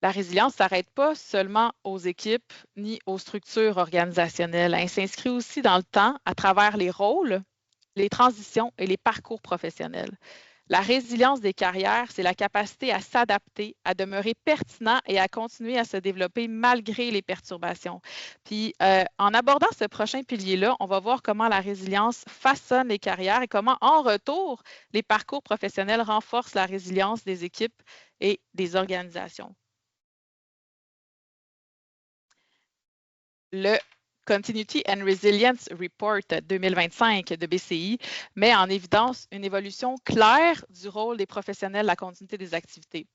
La résilience ne s'arrête pas seulement aux équipes ni aux structures organisationnelles. Elle s'inscrit aussi dans le temps à travers les rôles, les transitions et les parcours professionnels. La résilience des carrières, c'est la capacité à s'adapter, à demeurer pertinent et à continuer à se développer malgré les perturbations. Puis, en abordant ce prochain pilier-là, on va voir comment la résilience façonne les carrières et comment, en retour, les parcours professionnels renforcent la résilience des équipes et des organisations. Le Continuity and Resilience Report 2025 de BCI met en évidence une évolution claire du rôle des professionnels de la continuité des activités.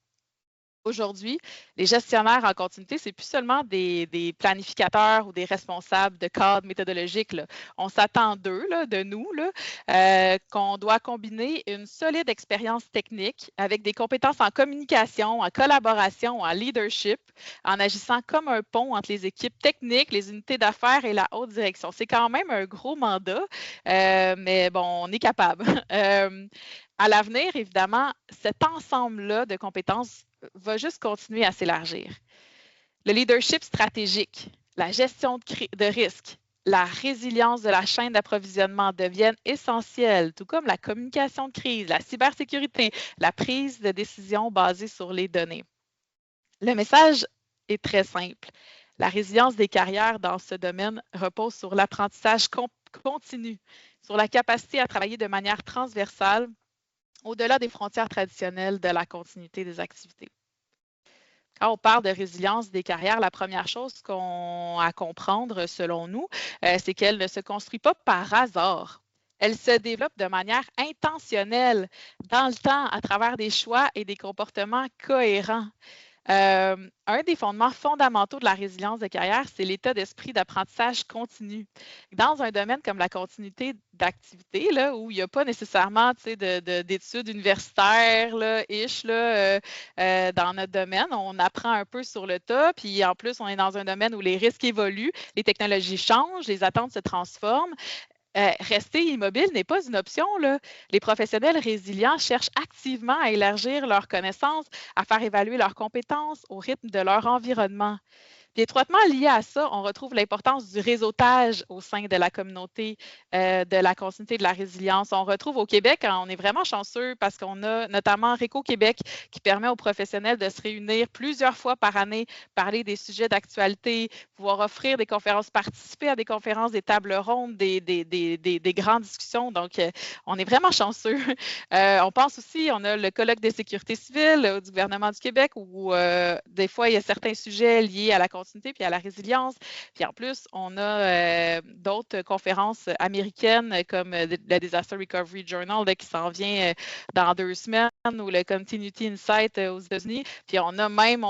Aujourd'hui, les gestionnaires en continuité, c'est plus seulement des planificateurs ou des responsables de cadres méthodologiques. Là. On s'attend d'eux, de nous, qu'on doit combiner une solide expérience technique avec des compétences en communication, en collaboration, en leadership, en agissant comme un pont entre les équipes techniques, les unités d'affaires et la haute direction. C'est quand même un gros mandat, mais bon, on est capable. À l'avenir, évidemment, cet ensemble-là de compétences va juste continuer à s'élargir. Le leadership stratégique, la gestion de risques, la résilience de la chaîne d'approvisionnement deviennent essentielles, tout comme la communication de crise, la cybersécurité, la prise de décision basée sur les données. Le message est très simple. La résilience des carrières dans ce domaine repose sur l'apprentissage continu, sur la capacité à travailler de manière transversale au-delà des frontières traditionnelles de la continuité des activités. Quand on parle de résilience des carrières, la première chose qu'on a à comprendre, selon nous, c'est qu'elle ne se construit pas par hasard. Elle se développe de manière intentionnelle dans le temps à travers des choix et des comportements cohérents. Un des fondements fondamentaux de la résilience de carrière, c'est l'état d'esprit d'apprentissage continu. Dans un domaine comme la continuité d'activité, où il n'y a pas nécessairement d'études universitaires, dans notre domaine, on apprend un peu sur le tas, puis en plus, on est dans un domaine où les risques évoluent, les technologies changent, les attentes se transforment. Rester immobile n'est pas une option. Là. Les professionnels résilients cherchent activement à élargir leurs connaissances, à faire évaluer leurs compétences au rythme de leur environnement. Puis étroitement lié à ça, on retrouve l'importance du réseautage au sein de la communauté de la continuité de la résilience. On retrouve au Québec, on est vraiment chanceux parce qu'on a notamment Réco Québec qui permet aux professionnels de se réunir plusieurs fois par année, parler des sujets d'actualité, pouvoir offrir des conférences, participer à des conférences, des tables rondes, des grandes discussions. Donc, on est vraiment chanceux. On pense aussi, on a le colloque des sécurités civiles du gouvernement du Québec où des fois, il y a certains sujets liés à la continuité puis à la résilience. Puis en plus, on a d'autres conférences américaines comme le Disaster Recovery Journal qui s'en vient dans 2 semaines ou le Continuity Insight aux États-Unis. Puis on a même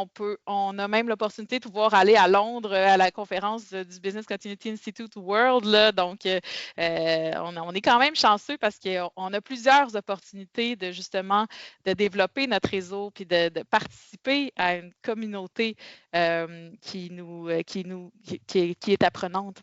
l'opportunité de pouvoir aller à Londres à la conférence du Business Continuity Institute World. Là. Donc, on est quand même chanceux parce qu'on a plusieurs opportunités de justement de développer notre réseau puis de participer à une communauté qui est apprenante.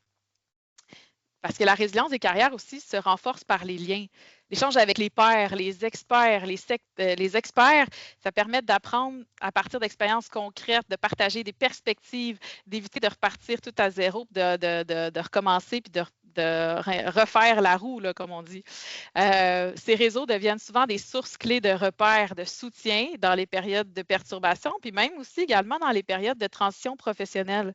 Parce que la résilience des carrières aussi se renforce par les liens. L'échange avec les pairs, les experts, les experts, ça permet d'apprendre à partir d'expériences concrètes, de partager des perspectives, d'éviter de repartir tout à zéro, de recommencer puis de refaire la roue, là, comme on dit. Ces réseaux deviennent souvent des sources clés de repères, de soutien dans les périodes de perturbation, puis même aussi également dans les périodes de transition professionnelle.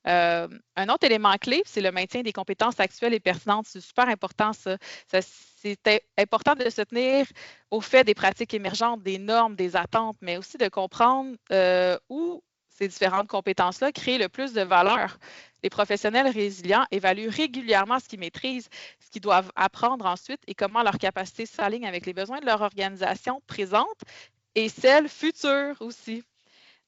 Un autre élément clé, c'est le maintien des compétences actuelles et pertinentes. C'est super important, ça. C'est important de se tenir au fait des pratiques émergentes, des normes, des attentes, mais aussi de comprendre où ces différentes compétences-là créent le plus de valeur. Les professionnels résilients évaluent régulièrement ce qu'ils maîtrisent, ce qu'ils doivent apprendre ensuite et comment leurs capacités s'alignent avec les besoins de leur organisation présente et celle future aussi.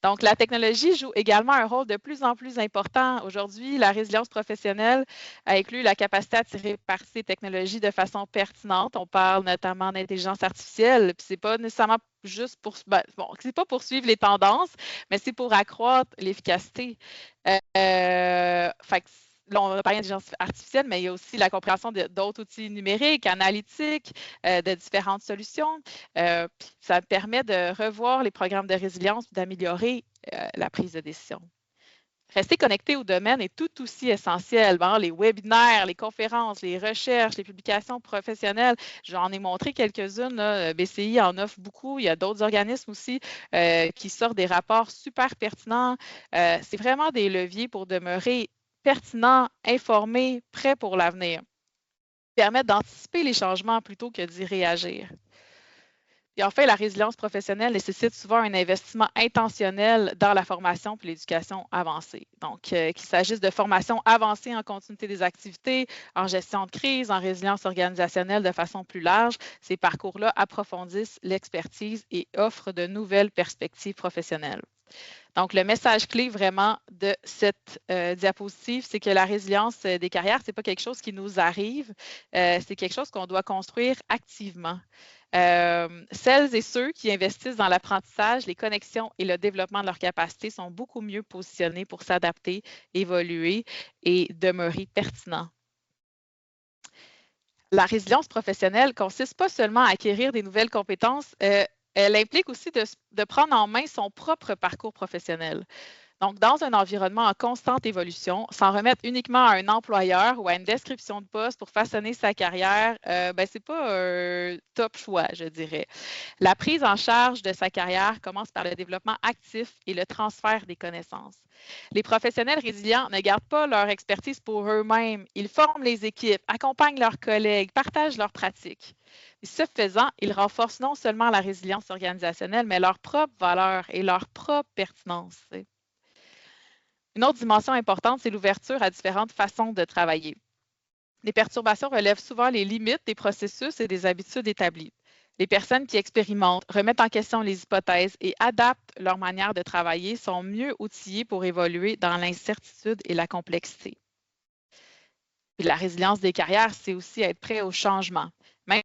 Donc, la technologie joue également un rôle de plus en plus important. Aujourd'hui, la résilience professionnelle inclut la capacité à tirer parti des technologies de façon pertinente. On parle notamment d'intelligence artificielle, puis c'est pas nécessairement juste pour, c'est pas pour suivre les tendances, mais c'est pour accroître l'efficacité. Fait que là, on a parlé d'intelligence artificielle, mais il y a aussi la compréhension d'autres outils numériques, analytiques, de différentes solutions. Puis ça permet de revoir les programmes de résilience, d'améliorer la prise de décision. Rester connecté au domaine est tout aussi essentiel. Bon, les webinaires, les conférences, les recherches, les publications professionnelles, j'en ai montré quelques-unes. BCI en offre beaucoup. Il y a d'autres organismes aussi qui sortent des rapports super pertinents. C'est vraiment des leviers pour demeurer pertinent, informé, prêt pour l'avenir. Permettre d'anticiper les changements plutôt que d'y réagir. Et enfin, la résilience professionnelle nécessite souvent un investissement intentionnel dans la formation puis l'éducation avancée. Donc, qu'il s'agisse de formation avancée en continuité des activités, en gestion de crise, en résilience organisationnelle de façon plus large, ces parcours-là approfondissent l'expertise et offrent de nouvelles perspectives professionnelles. Donc, le message clé vraiment de cette diapositive, c'est que la résilience des carrières, ce n'est pas quelque chose qui nous arrive, c'est quelque chose qu'on doit construire activement. Celles et ceux qui investissent dans l'apprentissage, les connexions et le développement de leurs capacités sont beaucoup mieux positionnés pour s'adapter, évoluer et demeurer pertinents. La résilience professionnelle ne consiste pas seulement à acquérir des nouvelles compétences, elle implique aussi de prendre en main son propre parcours professionnel. Donc, dans un environnement en constante évolution, s'en remettre uniquement à un employeur ou à une description de poste pour façonner sa carrière, ce n'est pas un top choix, je dirais. La prise en charge de sa carrière commence par le développement actif et le transfert des connaissances. Les professionnels résilients ne gardent pas leur expertise pour eux-mêmes. Ils forment les équipes, accompagnent leurs collègues, partagent leurs pratiques. Et ce faisant, ils renforcent non seulement la résilience organisationnelle, mais leur propre valeur et leur propre pertinence. Une autre dimension importante, c'est l'ouverture à différentes façons de travailler. Les perturbations relèvent souvent les limites des processus et des habitudes établies. Les personnes qui expérimentent, remettent en question les hypothèses et adaptent leur manière de travailler sont mieux outillées pour évoluer dans l'incertitude et la complexité. Puis la résilience des carrières, c'est aussi être prêt au changement, même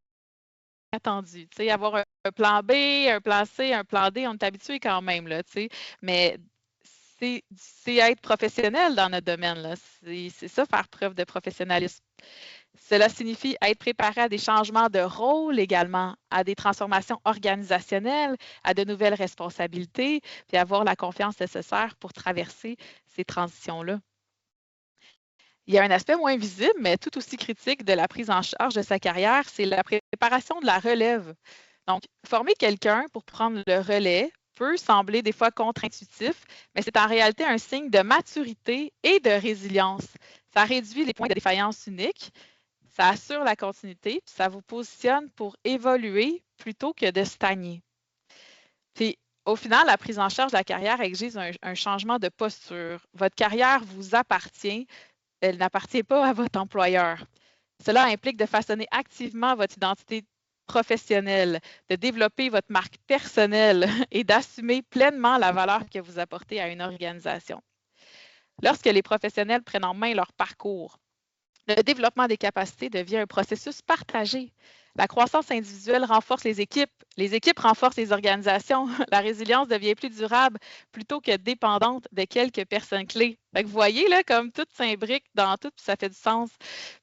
attendu. Tu sais, avoir un plan B, un plan C, un plan D, on est habitué quand même, là, tu sais, mais c'est être professionnel dans notre domaine. C'est ça, faire preuve de professionnalisme. Cela signifie être préparé à des changements de rôle également, à des transformations organisationnelles, à de nouvelles responsabilités, puis avoir la confiance nécessaire pour traverser ces transitions-là. Il y a un aspect moins visible, mais tout aussi critique de la prise en charge de sa carrière, c'est la préparation de la relève. Donc, former quelqu'un pour prendre le relais peut sembler des fois contre-intuitif, mais c'est en réalité un signe de maturité et de résilience. Ça réduit les points de défaillance uniques, ça assure la continuité, puis ça vous positionne pour évoluer plutôt que de stagner. Puis, au final, la prise en charge de la carrière exige un changement de posture. Votre carrière vous appartient, elle n'appartient pas à votre employeur. Cela implique de façonner activement votre identité professionnelle, de développer votre marque personnelle et d'assumer pleinement la valeur que vous apportez à une organisation. Lorsque les professionnels prennent en main leur parcours, le développement des capacités devient un processus partagé. La croissance individuelle renforce les équipes renforcent les organisations, la résilience devient plus durable plutôt que dépendante de quelques personnes clés. Fait que vous voyez, là, comme tout s'imbrique dans tout, puis ça fait du sens.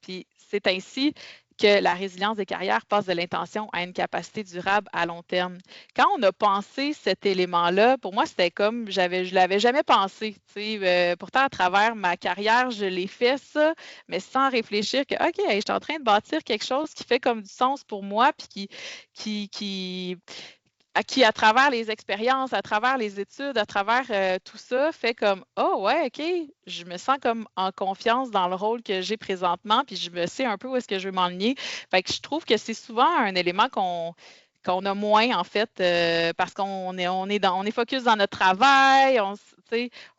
Puis c'est ainsi que la résilience des carrières passe de l'intention à une capacité durable à long terme. Quand on a pensé cet élément-là, pour moi, c'était comme je ne l'avais jamais pensé. Pourtant, à travers ma carrière, je l'ai fait ça, mais sans réfléchir que, OK, je suis en train de bâtir quelque chose qui fait comme du sens pour moi, puis qui à travers les expériences, à travers les études, à travers tout ça, fait comme oh ouais, OK, je me sens comme en confiance dans le rôle que j'ai présentement, puis je me sais un peu où est-ce que je veux m'enligner. Fait que je trouve que c'est souvent un élément qu'on a moins, en fait, parce qu'on est focus dans notre travail,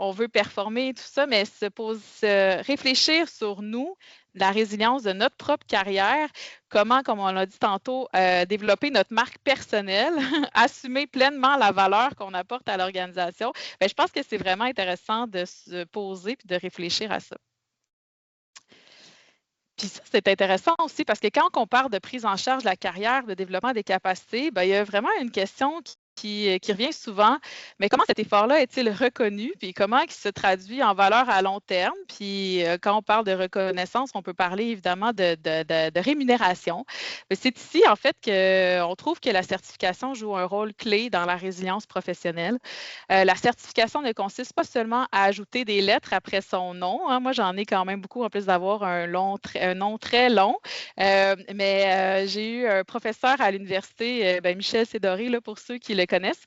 on veut performer, tout ça, mais se réfléchir sur nous, la résilience de notre propre carrière, comment, comme on l'a dit tantôt, développer notre marque personnelle, assumer pleinement la valeur qu'on apporte à l'organisation. Bien, je pense que c'est vraiment intéressant de se poser et de réfléchir à ça. Puis ça, c'est intéressant aussi parce que quand on parle de prise en charge de la carrière, de développement des capacités, bien, il y a vraiment une question qui revient souvent, mais comment cet effort-là est-il reconnu, puis comment il se traduit en valeur à long terme? Puis quand on parle de reconnaissance, on peut parler évidemment de rémunération. C'est ici, en fait, qu'on trouve que la certification joue un rôle clé dans la résilience professionnelle. La certification ne consiste pas seulement à ajouter des lettres après son nom, hein. Moi, j'en ai quand même beaucoup, en plus d'avoir un nom très long. Mais j'ai eu un professeur à l'université, Michel Sédoré, là, pour ceux qui le connaissent,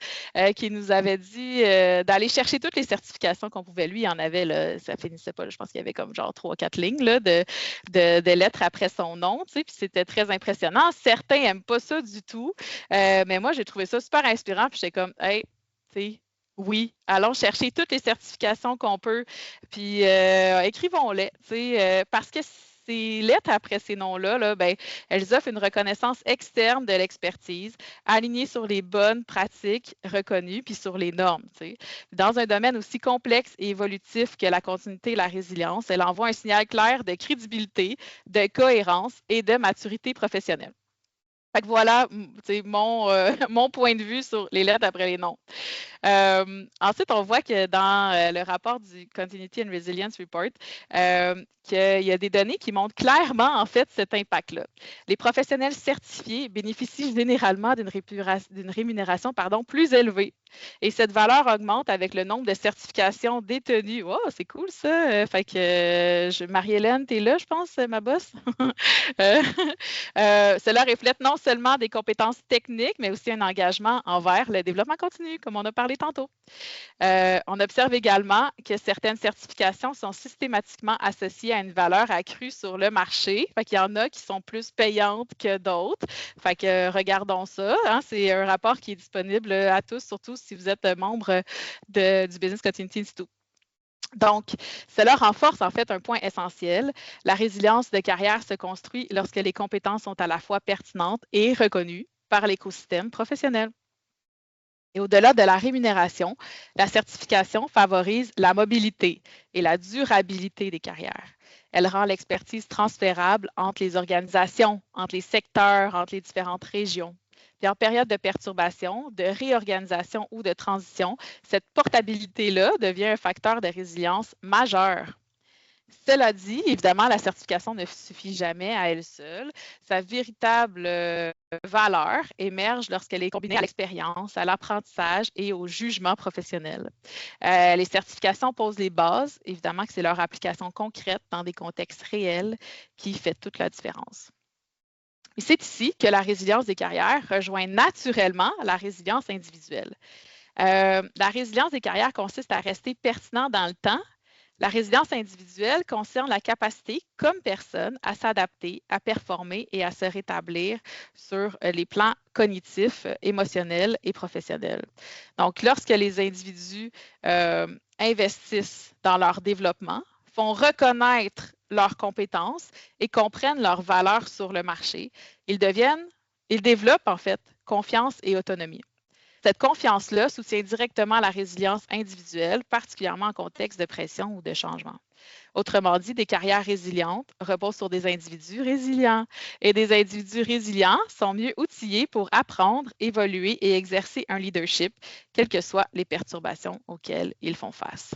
qui nous avait dit d'aller chercher toutes les certifications qu'on pouvait. Lui, il en avait, là, ça finissait pas, là, je pense qu'il y avait comme genre 3-4 lignes là, de lettres après son nom, tu sais, puis c'était très impressionnant. Certains n'aiment pas ça du tout, mais moi, j'ai trouvé ça super inspirant, puis j'étais comme, hey, tu sais, oui, allons chercher toutes les certifications qu'on peut, puis écrivons-les, tu sais, parce que ces lettres après ces noms-là, là, ben, elles offrent une reconnaissance externe de l'expertise, alignée sur les bonnes pratiques reconnues, puis sur les normes. Tu sais. Dans un domaine aussi complexe et évolutif que la continuité et la résilience, elle envoie un signal clair de crédibilité, de cohérence et de maturité professionnelle. Fait que voilà mon point de vue sur les lettres après les noms. Ensuite, on voit que dans le rapport du Continuity and Resilience Report, qu'il y a des données qui montrent clairement, en fait, cet impact-là. Les professionnels certifiés bénéficient généralement d'une rémunération plus élevée. Et cette valeur augmente avec le nombre de certifications détenues. Oh, c'est cool ça! Fait que Marie-Hélène, t'es là, je pense, ma boss? Cela reflète non seulement des compétences techniques, mais aussi un engagement envers le développement continu, comme on a parlé tantôt. On observe également que certaines certifications sont systématiquement associées à une valeur accrue sur le marché. Fait qu'il y en a qui sont plus payantes que d'autres. Fait que regardons ça. Hein, c'est un rapport qui est disponible à tous, surtout si vous êtes membre du Business Continuity Institute. Donc, cela renforce en fait un point essentiel. La résilience de carrière se construit lorsque les compétences sont à la fois pertinentes et reconnues par l'écosystème professionnel. Et au-delà de la rémunération, la certification favorise la mobilité et la durabilité des carrières. Elle rend l'expertise transférable entre les organisations, entre les secteurs, entre les différentes régions. Puis en période de perturbation, de réorganisation ou de transition, cette portabilité-là devient un facteur de résilience majeur. Cela dit, évidemment, la certification ne suffit jamais à elle seule. Sa véritable valeur émerge lorsqu'elle est combinée à l'expérience, à l'apprentissage et au jugement professionnel. Les certifications posent les bases, évidemment que c'est leur application concrète dans des contextes réels qui fait toute la différence. Et c'est ici que la résilience des carrières rejoint naturellement la résilience individuelle. La résilience des carrières consiste à rester pertinent dans le temps. La résilience individuelle concerne la capacité, comme personne, à s'adapter, à performer et à se rétablir sur les plans cognitifs, émotionnels et professionnels. Donc, lorsque les individus investissent dans leur développement, font reconnaître leurs compétences et comprennent leurs valeurs sur le marché, ils développent en fait confiance et autonomie. Cette confiance-là soutient directement la résilience individuelle, particulièrement en contexte de pression ou de changement. Autrement dit, des carrières résilientes reposent sur des individus résilients. Et des individus résilients sont mieux outillés pour apprendre, évoluer et exercer un leadership, quelles que soient les perturbations auxquelles ils font face.